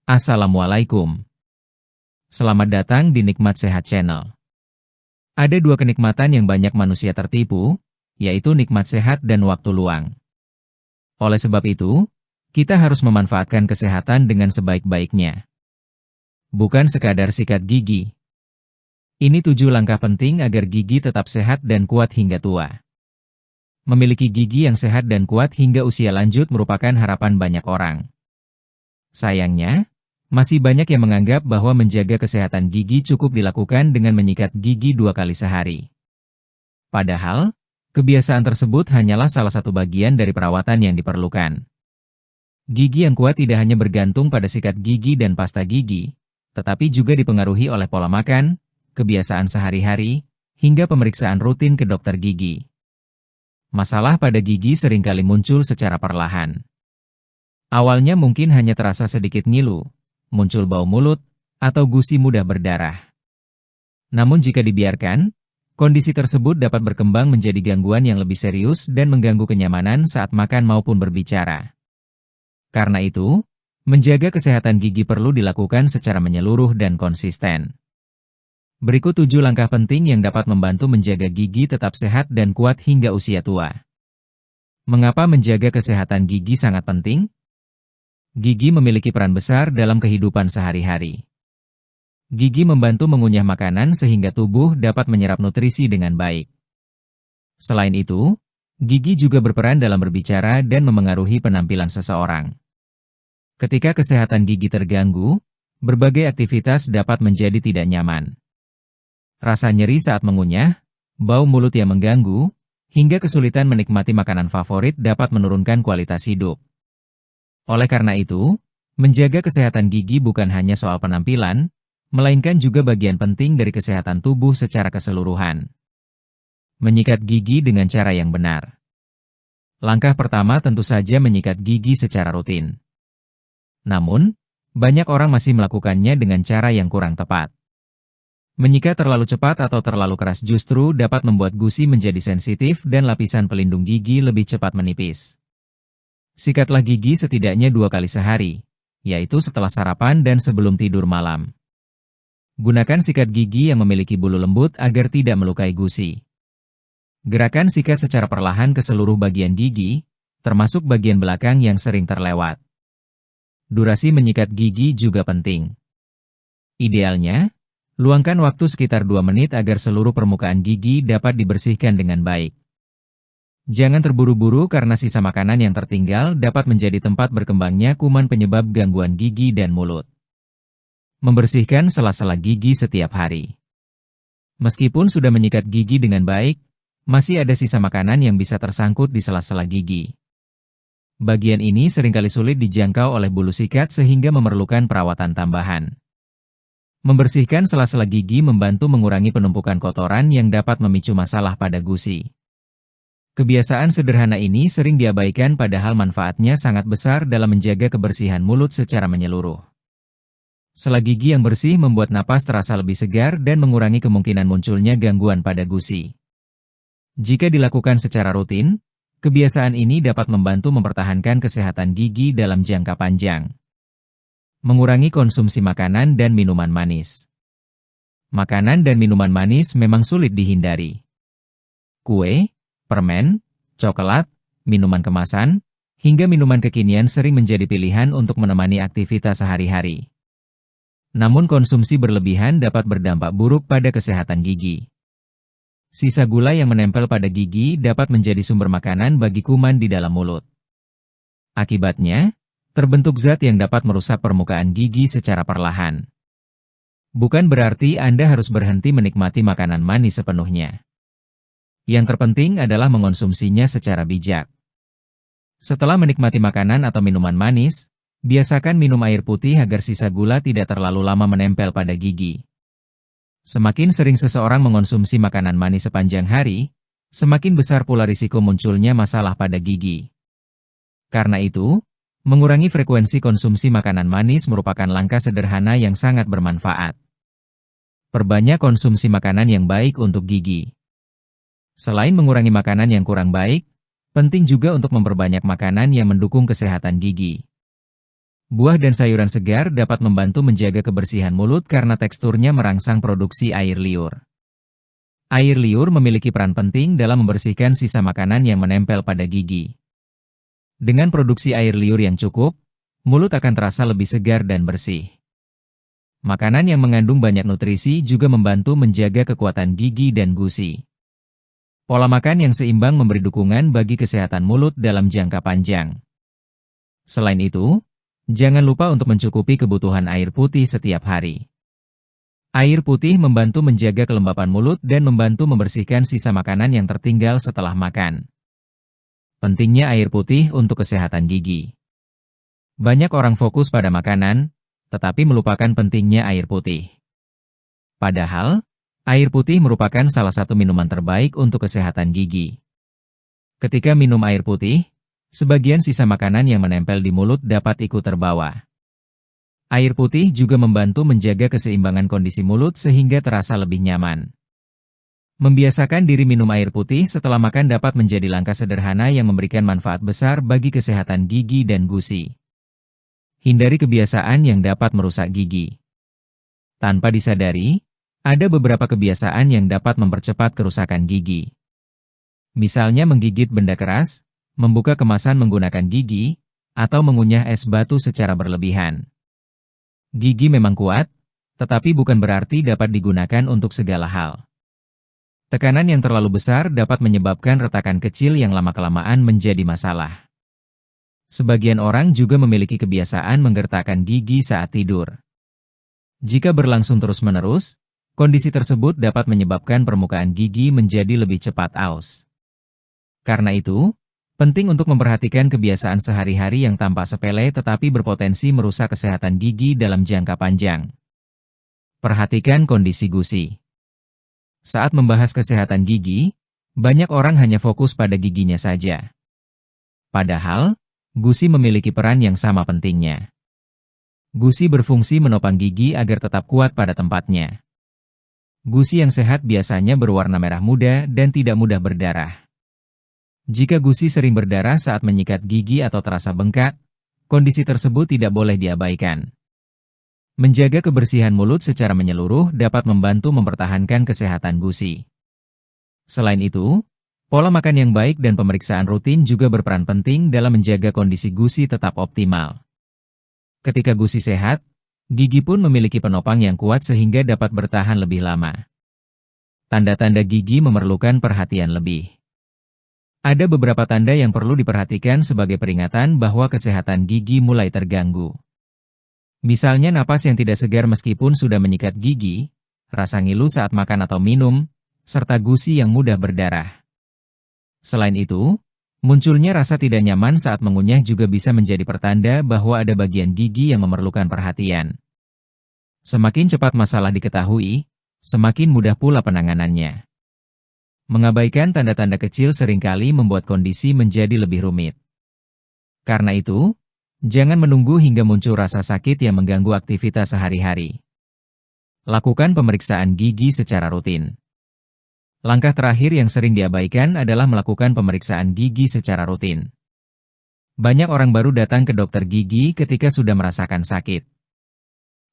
Assalamualaikum. Selamat datang di Nikmat Sehat Channel. Ada dua kenikmatan yang banyak manusia tertipu, yaitu nikmat sehat dan waktu luang. Oleh sebab itu, kita harus memanfaatkan kesehatan dengan sebaik-baiknya. Bukan sekadar sikat gigi. Ini 7 langkah penting agar gigi tetap sehat dan kuat hingga tua. Memiliki gigi yang sehat dan kuat hingga usia lanjut merupakan harapan banyak orang. Sayangnya, masih banyak yang menganggap bahwa menjaga kesehatan gigi cukup dilakukan dengan menyikat gigi 2 kali sehari. Padahal, kebiasaan tersebut hanyalah salah satu bagian dari perawatan yang diperlukan. Gigi yang kuat tidak hanya bergantung pada sikat gigi dan pasta gigi, tetapi juga dipengaruhi oleh pola makan, kebiasaan sehari-hari, hingga pemeriksaan rutin ke dokter gigi. Masalah pada gigi seringkali muncul secara perlahan. Awalnya mungkin hanya terasa sedikit ngilu, muncul bau mulut, atau gusi mudah berdarah. Namun jika dibiarkan, kondisi tersebut dapat berkembang menjadi gangguan yang lebih serius dan mengganggu kenyamanan saat makan maupun berbicara. Karena itu, menjaga kesehatan gigi perlu dilakukan secara menyeluruh dan konsisten. Berikut 7 langkah penting yang dapat membantu menjaga gigi tetap sehat dan kuat hingga usia tua. Mengapa menjaga kesehatan gigi sangat penting? Gigi memiliki peran besar dalam kehidupan sehari-hari. Gigi membantu mengunyah makanan sehingga tubuh dapat menyerap nutrisi dengan baik. Selain itu, gigi juga berperan dalam berbicara dan memengaruhi penampilan seseorang. Ketika kesehatan gigi terganggu, berbagai aktivitas dapat menjadi tidak nyaman. Rasa nyeri saat mengunyah, bau mulut yang mengganggu, hingga kesulitan menikmati makanan favorit dapat menurunkan kualitas hidup. Oleh karena itu, menjaga kesehatan gigi bukan hanya soal penampilan, melainkan juga bagian penting dari kesehatan tubuh secara keseluruhan. Menyikat gigi dengan cara yang benar. Langkah pertama tentu saja menyikat gigi secara rutin. Namun, banyak orang masih melakukannya dengan cara yang kurang tepat. Menyikat terlalu cepat atau terlalu keras justru dapat membuat gusi menjadi sensitif dan lapisan pelindung gigi lebih cepat menipis. Sikatlah gigi setidaknya 2 kali sehari, yaitu setelah sarapan dan sebelum tidur malam. Gunakan sikat gigi yang memiliki bulu lembut agar tidak melukai gusi. Gerakan sikat secara perlahan ke seluruh bagian gigi, termasuk bagian belakang yang sering terlewat. Durasi menyikat gigi juga penting. Idealnya, luangkan waktu sekitar 2 menit agar seluruh permukaan gigi dapat dibersihkan dengan baik. Jangan terburu-buru karena sisa makanan yang tertinggal dapat menjadi tempat berkembangnya kuman penyebab gangguan gigi dan mulut. Membersihkan sela-sela gigi setiap hari. Meskipun sudah menyikat gigi dengan baik, masih ada sisa makanan yang bisa tersangkut di sela-sela gigi. Bagian ini seringkali sulit dijangkau oleh bulu sikat sehingga memerlukan perawatan tambahan. Membersihkan sela-sela gigi membantu mengurangi penumpukan kotoran yang dapat memicu masalah pada gusi. Kebiasaan sederhana ini sering diabaikan padahal manfaatnya sangat besar dalam menjaga kebersihan mulut secara menyeluruh. Sela gigi yang bersih membuat napas terasa lebih segar dan mengurangi kemungkinan munculnya gangguan pada gusi. Jika dilakukan secara rutin, kebiasaan ini dapat membantu mempertahankan kesehatan gigi dalam jangka panjang. Mengurangi konsumsi makanan dan minuman manis. Makanan dan minuman manis memang sulit dihindari. Kue, permen, coklat, minuman kemasan, hingga minuman kekinian sering menjadi pilihan untuk menemani aktivitas sehari-hari. Namun konsumsi berlebihan dapat berdampak buruk pada kesehatan gigi. Sisa gula yang menempel pada gigi dapat menjadi sumber makanan bagi kuman di dalam mulut. Akibatnya, terbentuk zat yang dapat merusak permukaan gigi secara perlahan. Bukan berarti Anda harus berhenti menikmati makanan manis sepenuhnya. Yang terpenting adalah mengonsumsinya secara bijak. Setelah menikmati makanan atau minuman manis, biasakan minum air putih agar sisa gula tidak terlalu lama menempel pada gigi. Semakin sering seseorang mengonsumsi makanan manis sepanjang hari, semakin besar pula risiko munculnya masalah pada gigi. Karena itu, mengurangi frekuensi konsumsi makanan manis merupakan langkah sederhana yang sangat bermanfaat. Perbanyak konsumsi makanan yang baik untuk gigi. Selain mengurangi makanan yang kurang baik, penting juga untuk memperbanyak makanan yang mendukung kesehatan gigi. Buah dan sayuran segar dapat membantu menjaga kebersihan mulut karena teksturnya merangsang produksi air liur. Air liur memiliki peran penting dalam membersihkan sisa makanan yang menempel pada gigi. Dengan produksi air liur yang cukup, mulut akan terasa lebih segar dan bersih. Makanan yang mengandung banyak nutrisi juga membantu menjaga kekuatan gigi dan gusi. Pola makan yang seimbang memberi dukungan bagi kesehatan mulut dalam jangka panjang. Selain itu, jangan lupa untuk mencukupi kebutuhan air putih setiap hari. Air putih membantu menjaga kelembapan mulut dan membantu membersihkan sisa makanan yang tertinggal setelah makan. Pentingnya air putih untuk kesehatan gigi. Banyak orang fokus pada makanan, tetapi melupakan pentingnya air putih. Padahal, air putih merupakan salah satu minuman terbaik untuk kesehatan gigi. Ketika minum air putih, sebagian sisa makanan yang menempel di mulut dapat ikut terbawa. Air putih juga membantu menjaga keseimbangan kondisi mulut sehingga terasa lebih nyaman. Membiasakan diri minum air putih setelah makan dapat menjadi langkah sederhana yang memberikan manfaat besar bagi kesehatan gigi dan gusi. Hindari kebiasaan yang dapat merusak gigi. Tanpa disadari, ada beberapa kebiasaan yang dapat mempercepat kerusakan gigi. Misalnya menggigit benda keras, membuka kemasan menggunakan gigi, atau mengunyah es batu secara berlebihan. Gigi memang kuat, tetapi bukan berarti dapat digunakan untuk segala hal. Tekanan yang terlalu besar dapat menyebabkan retakan kecil yang lama-kelamaan menjadi masalah. Sebagian orang juga memiliki kebiasaan menggertakkan gigi saat tidur. Jika berlangsung terus-menerus, kondisi tersebut dapat menyebabkan permukaan gigi menjadi lebih cepat aus. Karena itu, penting untuk memperhatikan kebiasaan sehari-hari yang tampak sepele tetapi berpotensi merusak kesehatan gigi dalam jangka panjang. Perhatikan kondisi gusi. Saat membahas kesehatan gigi, banyak orang hanya fokus pada giginya saja. Padahal, gusi memiliki peran yang sama pentingnya. Gusi berfungsi menopang gigi agar tetap kuat pada tempatnya. Gusi yang sehat biasanya berwarna merah muda dan tidak mudah berdarah. Jika gusi sering berdarah saat menyikat gigi atau terasa bengkak, kondisi tersebut tidak boleh diabaikan. Menjaga kebersihan mulut secara menyeluruh dapat membantu mempertahankan kesehatan gusi. Selain itu, pola makan yang baik dan pemeriksaan rutin juga berperan penting dalam menjaga kondisi gusi tetap optimal. Ketika gusi sehat, gigi pun memiliki penopang yang kuat sehingga dapat bertahan lebih lama. Tanda-tanda gigi memerlukan perhatian lebih. Ada beberapa tanda yang perlu diperhatikan sebagai peringatan bahwa kesehatan gigi mulai terganggu. Misalnya napas yang tidak segar meskipun sudah menyikat gigi, rasa ngilu saat makan atau minum, serta gusi yang mudah berdarah. Selain itu, munculnya rasa tidak nyaman saat mengunyah juga bisa menjadi pertanda bahwa ada bagian gigi yang memerlukan perhatian. Semakin cepat masalah diketahui, semakin mudah pula penanganannya. Mengabaikan tanda-tanda kecil seringkali membuat kondisi menjadi lebih rumit. Karena itu, jangan menunggu hingga muncul rasa sakit yang mengganggu aktivitas sehari-hari. Lakukan pemeriksaan gigi secara rutin. Langkah terakhir yang sering diabaikan adalah melakukan pemeriksaan gigi secara rutin. Banyak orang baru datang ke dokter gigi ketika sudah merasakan sakit.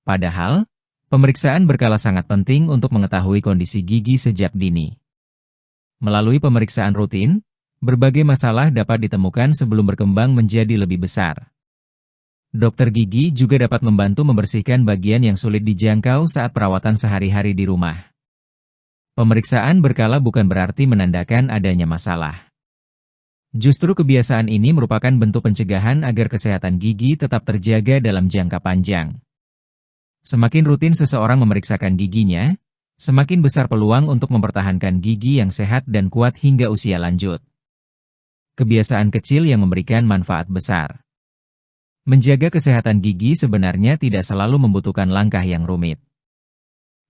Padahal, pemeriksaan berkala sangat penting untuk mengetahui kondisi gigi sejak dini. Melalui pemeriksaan rutin, berbagai masalah dapat ditemukan sebelum berkembang menjadi lebih besar. Dokter gigi juga dapat membantu membersihkan bagian yang sulit dijangkau saat perawatan sehari-hari di rumah. Pemeriksaan berkala bukan berarti menandakan adanya masalah. Justru kebiasaan ini merupakan bentuk pencegahan agar kesehatan gigi tetap terjaga dalam jangka panjang. Semakin rutin seseorang memeriksakan giginya, semakin besar peluang untuk mempertahankan gigi yang sehat dan kuat hingga usia lanjut. Kebiasaan kecil yang memberikan manfaat besar. Menjaga kesehatan gigi sebenarnya tidak selalu membutuhkan langkah yang rumit.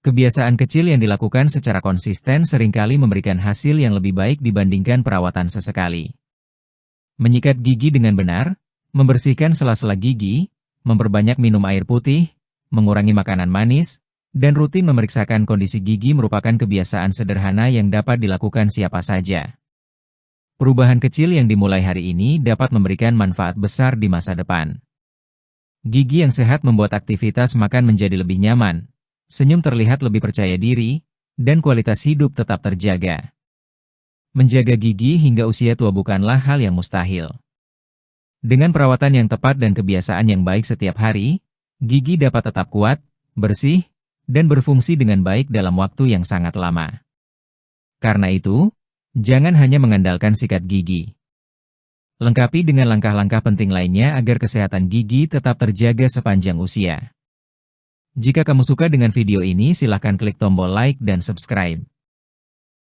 Kebiasaan kecil yang dilakukan secara konsisten seringkali memberikan hasil yang lebih baik dibandingkan perawatan sesekali. Menyikat gigi dengan benar, membersihkan sela-sela gigi, memperbanyak minum air putih, mengurangi makanan manis, dan rutin memeriksakan kondisi gigi merupakan kebiasaan sederhana yang dapat dilakukan siapa saja. Perubahan kecil yang dimulai hari ini dapat memberikan manfaat besar di masa depan. Gigi yang sehat membuat aktivitas makan menjadi lebih nyaman, senyum terlihat lebih percaya diri, dan kualitas hidup tetap terjaga. Menjaga gigi hingga usia tua bukanlah hal yang mustahil. Dengan perawatan yang tepat dan kebiasaan yang baik setiap hari, gigi dapat tetap kuat, bersih, dan berfungsi dengan baik dalam waktu yang sangat lama. Karena itu, jangan hanya mengandalkan sikat gigi. Lengkapi dengan langkah-langkah penting lainnya agar kesehatan gigi tetap terjaga sepanjang usia. Jika kamu suka dengan video ini, silakan klik tombol like dan subscribe.